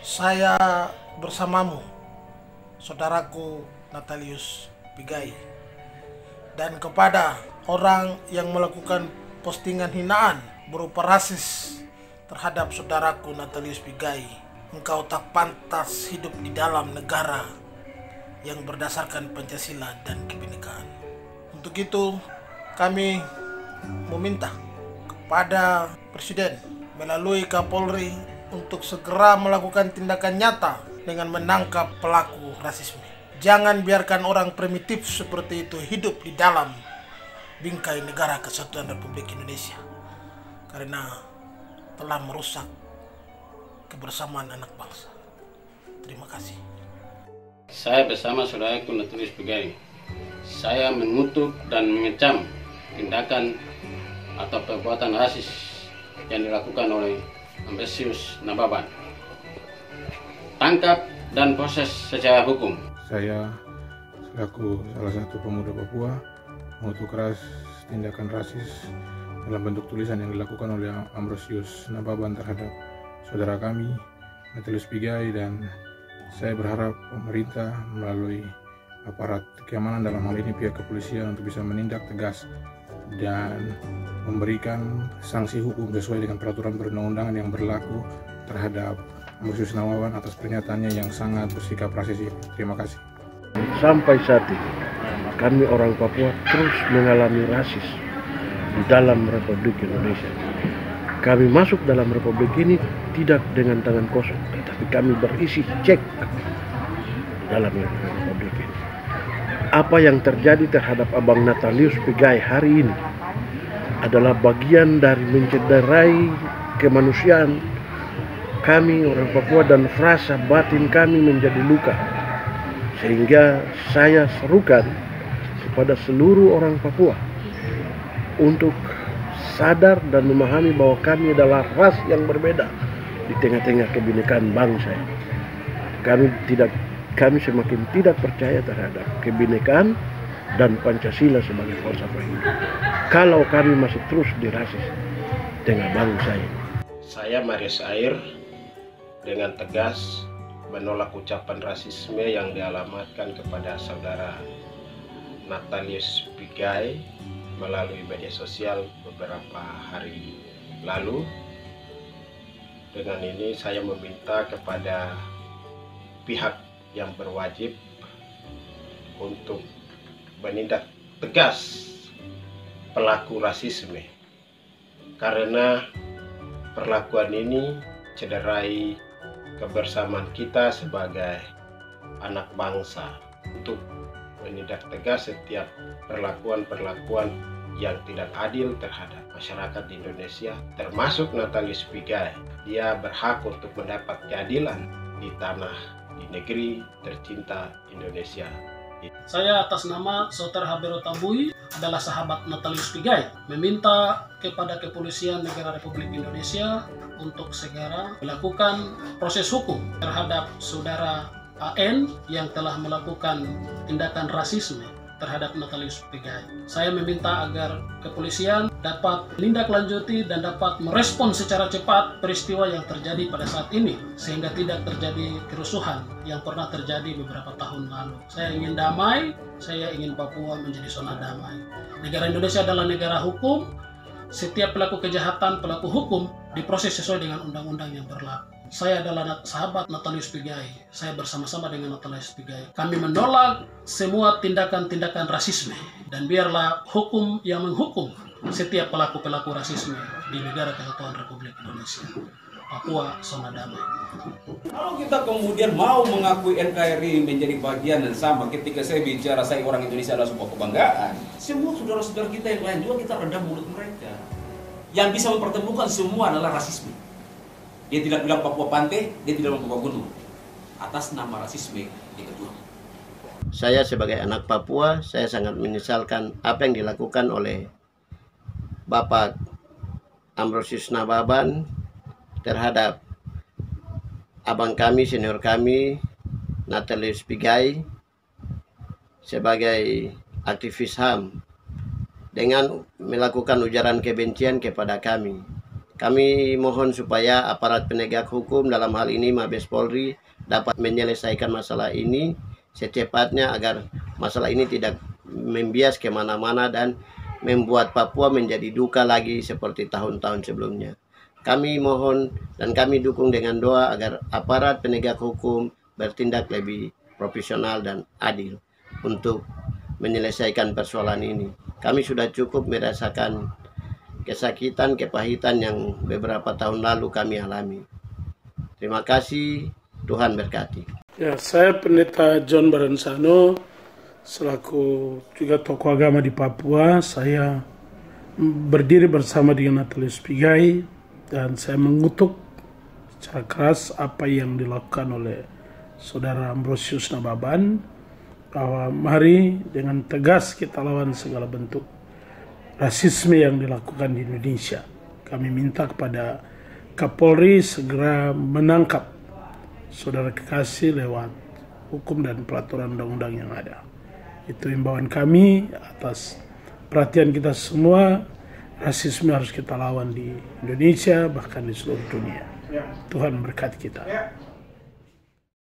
Saya bersamamu, saudaraku Natalius Pigai, dan kepada orang yang melakukan postingan hinaan berupa rasis terhadap saudaraku Natalius Pigai, engkau tak pantas hidup di dalam negara yang berdasarkan Pancasila dan kebinekaan. Untuk itu, kami meminta kepada Presiden melalui Kapolri untuk segera melakukan tindakan nyata dengan menangkap pelaku rasisme. Jangan biarkan orang primitif seperti itu hidup di dalam bingkai negara kesatuan Republik Indonesia, karena telah merusak kebersamaan anak bangsa. Terima kasih. Saya bersama saudaraku Natalius Pigai, saya mengutuk dan mengecam tindakan atau perbuatan rasis yang dilakukan oleh Ambrosius Nababan. Tangkap dan proses secara hukum. Saya selaku salah satu pemuda Papua mengutuk keras tindakan rasis dalam bentuk tulisan yang dilakukan oleh Ambrosius Nababan terhadap saudara kami Natalius Pigai, dan saya berharap pemerintah melalui aparat keamanan, dalam hal ini pihak kepolisian, untuk bisa menindak tegas dan memberikan sanksi hukum sesuai dengan peraturan perundang-undangan yang berlaku terhadap Ambrosius Nababan atas pernyataannya yang sangat bersikap rasis ini. Terima kasih. Sampai saat ini kami orang Papua terus mengalami rasis di dalam Republik Indonesia. Kami masuk dalam Republik ini tidak dengan tangan kosong, tetapi kami berisi cek di dalam Republik ini. Apa yang terjadi terhadap Abang Natalius Pigai hari ini adalah bagian dari mencederai kemanusiaan kami orang Papua, dan frasa batin kami menjadi luka. Sehingga saya serukan kepada seluruh orang Papua untuk sadar dan memahami bahwa kami adalah ras yang berbeda di tengah-tengah kebinekaan bangsa. Kami semakin tidak percaya terhadap kebinekaan dan Pancasila sebagai falsafah hidup kalau kami masih terus dirasis tengah bangsa ini. Saya Marius Air dengan tegas menolak ucapan rasisme yang dialamatkan kepada saudara Natalius Pigai melalui media sosial beberapa hari lalu. Dengan ini saya meminta kepada pihak yang berwajib untuk menindak tegas pelaku rasisme, karena perlakuan ini cederai kebersamaan kita sebagai anak bangsa, untuk menindak tegas setiap perlakuan yang tidak adil terhadap masyarakat di Indonesia, termasuk Natalius Pigai. Dia berhak untuk mendapat keadilan di tanah, di negeri tercinta Indonesia. Saya atas nama Saudara Habero Tambui adalah sahabat Natalius Pigai, meminta kepada Kepolisian Negara Republik Indonesia untuk segera melakukan proses hukum terhadap saudara AN yang telah melakukan tindakan rasisme terhadap Natalius Pigai. Saya meminta agar kepolisian dapat menindaklanjuti dan dapat merespon secara cepat peristiwa yang terjadi pada saat ini, sehingga tidak terjadi kerusuhan yang pernah terjadi beberapa tahun lalu. Saya ingin damai, saya ingin Papua menjadi zona damai. Negara Indonesia adalah negara hukum. Setiap pelaku kejahatan, pelaku hukum diproses sesuai dengan undang-undang yang berlaku. Saya adalah sahabat Natalius Pigai. Saya bersama-sama dengan Natalius Pigai. Kami menolak semua tindakan-tindakan rasisme, dan biarlah hukum yang menghukum setiap pelaku-pelaku rasisme di negara kesatuan Republik Indonesia. Papua zona damai. Kalau kita kemudian mau mengakui NKRI menjadi bagian dan sama, ketika saya bicara saya orang Indonesia adalah sebuah kebanggaan, semua saudara-saudara kita yang lain juga kita redam mulut mereka. Yang bisa mempertemukan semua adalah rasisme. Dia tidak bilang Papua Pantai, dia tidak bilang Papua Gunung. Atas nama rasisme diketuai. Saya sebagai anak Papua, saya sangat menyesalkan apa yang dilakukan oleh Bapak Ambrosius Nababan terhadap abang kami, senior kami, Natalius Pigai, sebagai aktivis HAM dengan melakukan ujaran kebencian kepada kami. Kami mohon supaya aparat penegak hukum, dalam hal ini Mabes Polri, dapat menyelesaikan masalah ini secepatnya agar masalah ini tidak membias kemana-mana dan membuat Papua menjadi duka lagi seperti tahun-tahun sebelumnya. Kami mohon dan kami dukung dengan doa agar aparat penegak hukum bertindak lebih profesional dan adil untuk menyelesaikan persoalan ini. Kami sudah cukup merasakan kesakitan, kepahitan yang beberapa tahun lalu kami alami. Terima kasih, Tuhan berkati. Ya, saya Pendeta John Baransano, selaku juga tokoh agama di Papua. Saya berdiri bersama dengan Natalius Pigai dan saya mengutuk secara keras apa yang dilakukan oleh Saudara Ambrosius Nababan, bahwa mari dengan tegas kita lawan segala bentuk rasisme yang dilakukan di Indonesia. Kami minta kepada Kapolri segera menangkap saudara kekasih lewat hukum dan peraturan undang-undang yang ada. Itu himbauan kami atas perhatian kita semua. Rasisme harus kita lawan di Indonesia, bahkan di seluruh dunia. Tuhan berkati kita.